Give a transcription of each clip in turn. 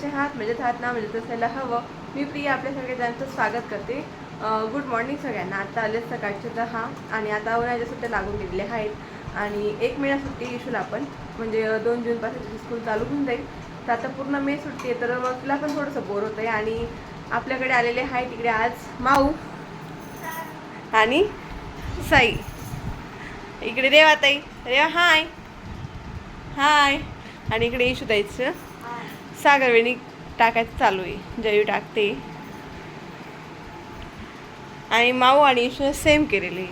कसे आहात? मजेत आहात ना? मजेत असायला हवं. मी प्रिया आपल्या सगळ्यांचं स्वागत करते. गुड मॉर्निंग सगळ्यांना. आता आले सकाळचे 10 आणि आता उन्हाळ्याच्या सुट्ट्या लागून गेलेल्या आहेत आणि 1 महिना सुट्टी इशूला पण, म्हणजे 2 जूनपासून स्कूल चालू होऊन जाईल. तर आता पूर्ण मे सुट्टी आहे, तर मग तिला पण थोडंसं बोर होतं आहे. आणि आपल्याकडे आलेले आहे तिकडे आज माऊ आणि साई, इकडे रेवाताई. रेवा हाय हाय. आणि इकडे इशू द्यायचं सागरवेणी टाकायचं चालू आहे. जयू टाकते आणि माऊ आणि इशू सेम केलेले.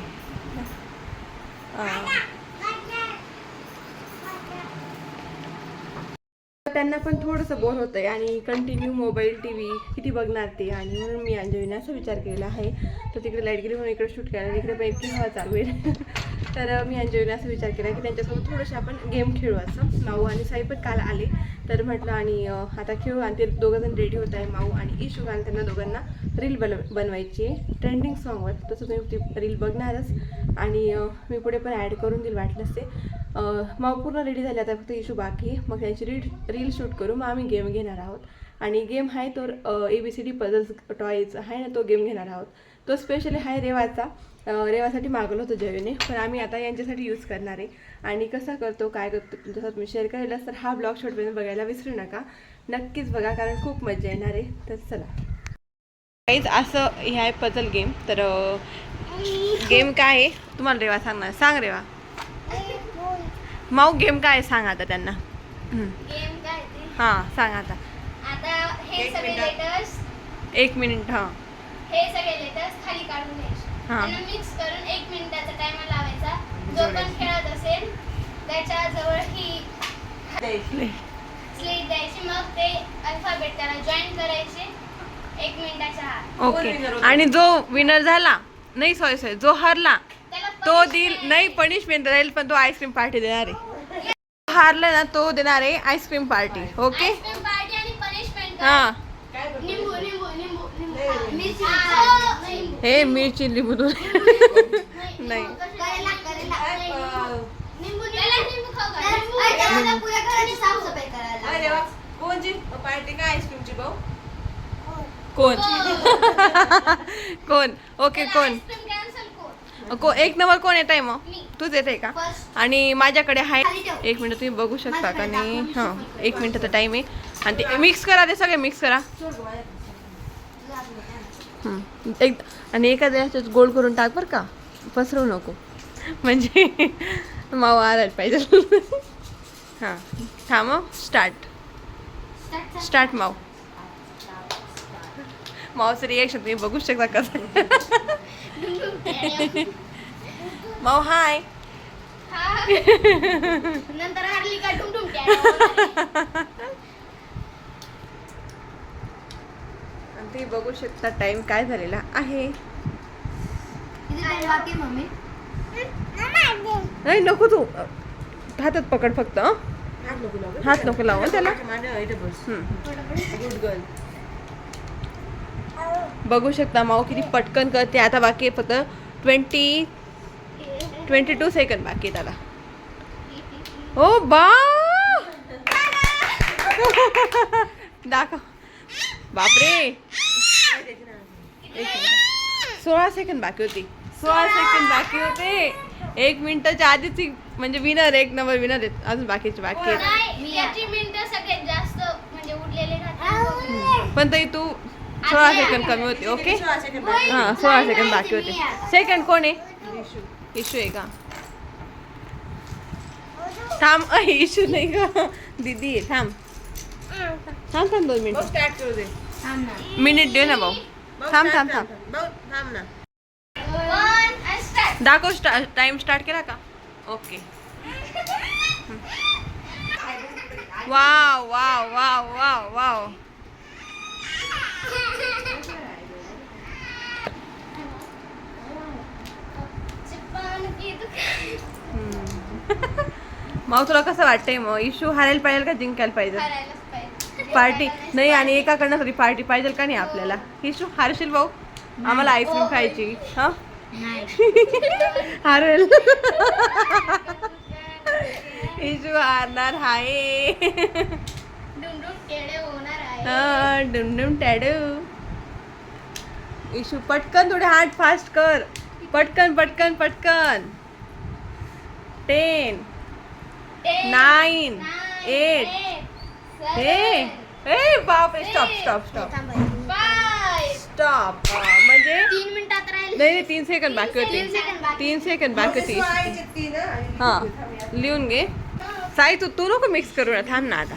त्यांना पण थोडंसं बोर होतं आहे आणि कंटिन्यू मोबाईल टी व्ही किती बघणार ते. आणि म्हणून मी अंजलीने असा विचार केलेला आहे, तर तिकडे लाईट गेली म्हणून इकडे शूट करायला, इकडे पण इतकी हवा चालू आहे. तर मी अंजलीने असं विचार केला की त्यांच्यासोबत थोडंसं आपण गेम खेळू असं. माऊ आणि साई पण काल आले तर म्हटलं आणि आता खेळू. आणि ते दोघंजण रेडी होत आहे, माऊ आणि इशू. आणि त्यांना दोघांना रील बनवायची आहे ट्रेंडिंग सॉन्गवर. तसं तुम्ही ती रील बघणारच आणि मी पुढे पण ॲड करून देईल वाटलंच ते. माऊ पूर्ण रेडी झाले, आता फक्त इशू बाकी. मग त्यांची रील शूट करू, मग आम्ही गेम घेणार आहोत. आणि गेम आहे तो ABCD पझल्स टॉयज आहे ना, तो गेम घेणार आहोत. तो स्पेशली आहे रेवाचा. रेवासाठी मागवलं होतं जयूने, पण आम्ही आता यांच्यासाठी यूज करणार आहे. आणि कसा करतो काय करतो जसं तुम्ही शेअर करायलाच, तर हा ब्लॉग शॉर्टपर्यंत बघायला विसरू नका. नक्कीच बघा, कारण खूप मजा येणार आहे. तर चला काहीच असं हे आहे पझल गेम. तर गेम काय आहे तुम्हाला रेवा सांगणार. सांग रेवा. माऊ गेम काय सांग आता त्यांना. गेम काय ते? हां सांग आता. आता हे सगळे लेटर्स 1 मिनिट. हां हे सगळे लेटर्स खाली काढून घ्यायचे. त्यांना मिक्स करून 1 मिनिटाचा टाइमर लावायचा. जो पण खेळत असेल त्याच्या जवळ ही स्लेट द्यायची. मग ते अल्फाबेट त्याला जॉईन करायचे 1 मिनिटाच्या आत. ओके. आणि जो विनर झाला, नाही सॉरी जो हरला तो देईल, नाही पनिशमेंट राहील, पण तो आईस्क्रीम पार्टी देणार आहे. हारला ना तो देणार आहे ice cream party. Okay. Ice cream party आणि पनिशमेंट. हां निंबू निंबू निंबू निंबू मिरची. हे मिरची लिंबू नाही. कोणची पार्टी काय आईस्क्रीमची भाऊ? कोण कोण? ओके कोण? 1 नंबर कोण येत आहे मग? तूच येत आहे का? आणि माझ्याकडे आहे 1 मिनिट, तुम्ही बघू शकता का नाही. हां 1 मिनिटाचा टाईम आहे. आणि ते मिक्स करा, ते सगळे मिक्स करा. आणि एखाद्या ह्याच्यात गोल करून टाक बरं का, पसरवू नको, म्हणजे मावा आलाच पाहिजे. हां थांब. स्टार्ट माव. मावचं रिॲक्शन तुम्ही बघू शकता कसं. माव हाय. नंतर हारली का डुमडुम ते बघू शकता टाइम काय झालेला आहे. नाही नको, तू हातात पकड फक्त. हात नको लावून त्याला. बघू शकता माऊ किती पटकन करते. आता बाकी फक्त 22 सेकंद बाकी त्याला. हो बा दाखव. बापरे 16 सेकंद बाकी होती. 16 सेकंद बाकी होते. 1 मिनिटाच्या आधीच म्हणजे विनर, 1 नंबर विनर आहेत. अजून बाकीचे बाकी आहेत. मिनिटं सगळ्यात जास्त म्हणजे उरलेले राहतात. पण तरी तू 16 सेकंद कमी होते. ओके. हां 16 सेकंद बाकी होते. सेकंड कोण आहे? इशू आहे का? थांब. इशू नाही का, दीदी आहे. थांब 2 मिनिट. मिनिट दे ना भाऊ. थांब दाखव. टाइम स्टार्ट केला का? Okay. Wow wow wow wow wow. माऊ तुला कसं वाटतंय मग? इशू हारायला पाहिजे का जिंकायला पाहिजे? पार्टी नाही, आणि एकाकडनं तरी पार्टी पाहिजे का नाही आपल्याला? इशू हारशील भाऊ? आम्हाला आईस्क्रीम खायची. हा हारेल. इशू हारणार आहे. डुम टॅडू. इशू पटकन थोडे हात फास्ट कर. पटकन पटकन पटकन. 10 9 8 हे बापरे. Stop stop stop 5 stop. म्हणजे 3 मिनिटात राहिले. नाही 3 सेकंद बाकी होते. 3 सेकंद बाकी होते. हा लिहून घे. साई तू नको मिक्स करू ना. थांब ना आता.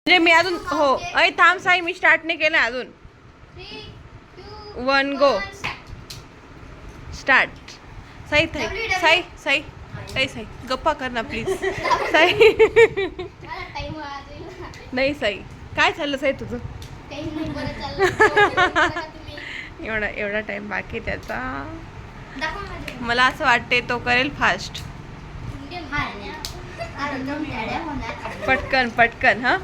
म्हणजे मी अजून हो अय थांब साई मी स्टार्ट नाही केलं अजून. 1 गो स्टार्ट. साई साई साई साई साई साई गप्पा कर ना प्लीज. साई नाही साई काय चाललं साई तुझं. एवढा टाइम बाकी त्याचा. मला असं वाटते तो करेल फास्ट. पटकन पटकन. हा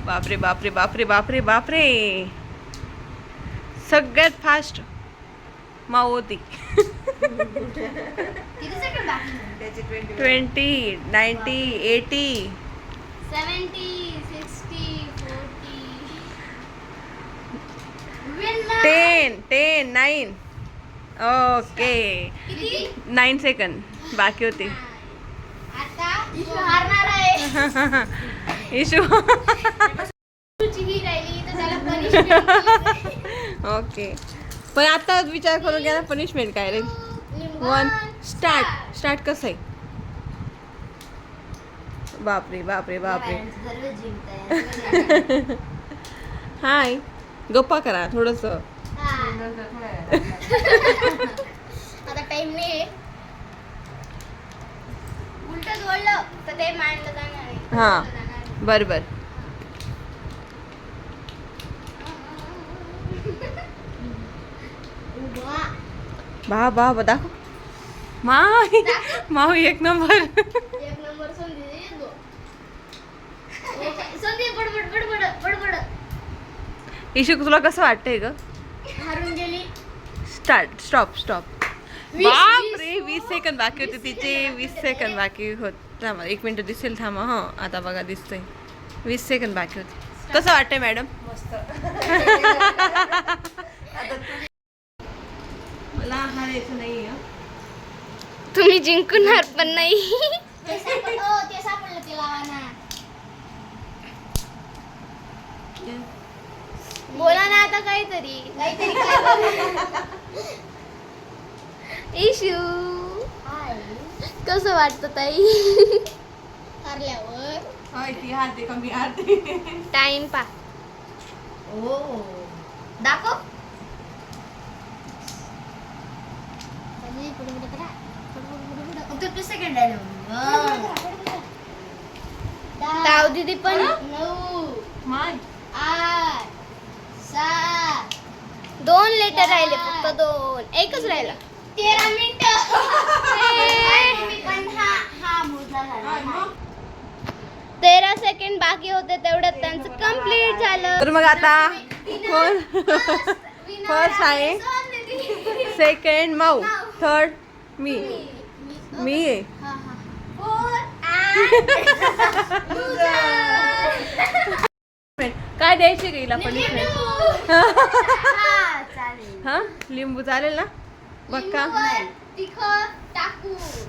बापरे बापरे बापरे बापरे बापरे. सगळ्यात फास्ट माऊ होती. 20 90 80 70 60 40 10 9 ओके. 9 सेकंद बाकी होते. आता हारणार आहे. इशू ही राहिली तर त्याला पनिशमेंट. ओके पण आता विचार करून घ्या ना पनिशमेंट काय रे. 1 स्टार्ट. स्टार्ट कसं आहे. बापरे बापरे बापरे. हाय गप्पा करा थोडस. आता टाइम नाही. उलट जोडलं तर ते मांडलं जाणार आहे. हा बरोबर. बा बा बा दाखव. माऊ एक नंबर. एक नंबर संधी दो. संधी बडबड बडबड बडबड. इशू तुला कसं वाटतंय ग. हारून गेली. Start stop stop. बापरे 20 सेकंद बाकी होते तिचे. 20 सेकंद बाकी होत. थांबा 1 मिनिट दिसेल. थांबा हा आता बघा दिसतंय. 20 सेकंद बाकी होते. कसं वाटतंय मॅडम. मला हारायचं नाही. तुम्ही जिंकणार पण नाही. ते सापडलं ते लावाना. बोला ना आता काहीतरी. इशू कसं वाटतं ताई. हरल्यावर होय ती हारते कमी हारते. टाइम पा. ओ दाखव. ताव दीदी पण 9 8 7 2 लेटर राहिले फक्त 2. एकच राहिला. 13 मिनिटं. पण हा मोजला झाला. 13 सेकंड बाकी होते तेवढ्यात त्यांचं कंप्लीट झालं. तर मग आता कोण फर्स्ट आहे. सेकंड माऊ. थर्ड मी. मी आहे. काय द्यायचे गेला पनिशमेंट. हा लिंबू चालेल ना. बघा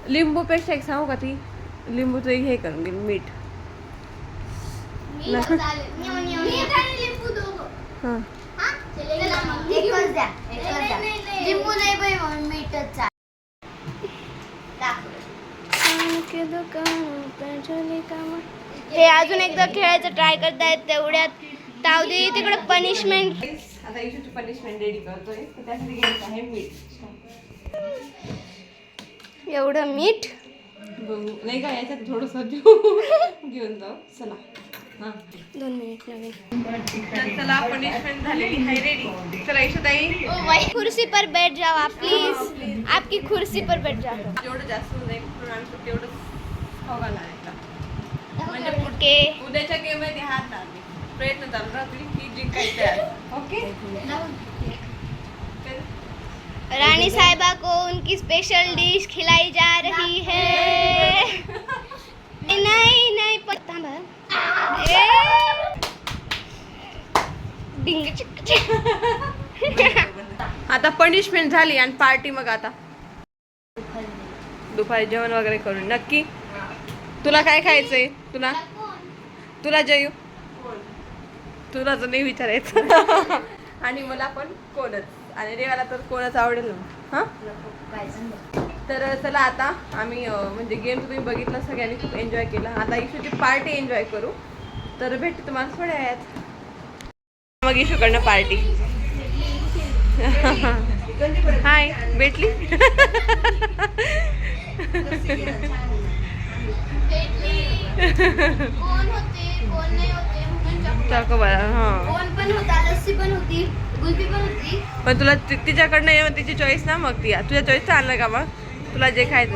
लिंबू पेक्षा एक सांगू का ती लिंबूचं हे करून घेईल मीठ. हे अजून एकदा खेळायचं ट्राय करतायत तेवढ्यात तावदी तिकडे पनिशमेंट. आता इशूची पनिशमेंट रेडी करतोय. त्यासाठी घ्यायचं आहे मीठ. एवढं मीठ नाही का याच्यात थोडस घेऊन जाऊ. चला 2 मिनिट लागेल. चला पनिशमेंट झालेली आहे रेडी. चला इशूताई कुर्सी पर बैठ जाओ आप प्लीज. आपकी कुर्सी पर बैठ जाओ. जेवढं जास्त नाही म्हणून आम्ही तेवढं खावा लागायचा. म्हणजे ओके उद्याच्या गेम मध्ये हात लागले. प्रयत्न चालू राहतील की जिंकायचं आहे. ओके. रानी साहिबा को उनकी स्पेशल डिश खिलाई जा रही है. नहीं नहीं थांबा. डिंग चिक चिक. आता पनिशमेंट झाली आणि पार्टी मग आता दुपारी जेवण वगैरे करून. नक्की तुला काय खायचंय? तुला जयू तुला तर नाही विचारायचं. आणि मला पण कोणच, आणि रेवाला तर कोणच आवडेल ना. हां तर चला आता आम्ही म्हणजे गेम तुम्ही बघितलं, सगळ्यांनी खूप एन्जॉय केला. आता इशूची पार्टी एन्जॉय करू. तर भेटू तुम्हाला थोड्या वेळात. मग इशूकडनं पार्टी. हाय भेटली. कोण होते कोण नाही होते म्हणून टाको बरं. हां कोण पण होता, लस्सी पण होती, कुल्फी पण होती. पण तुला तिच्याकडनं ये, तिची चॉईस ना. मग ती तुझ्या चॉईसचं आणलं का मग तुला जे खायचं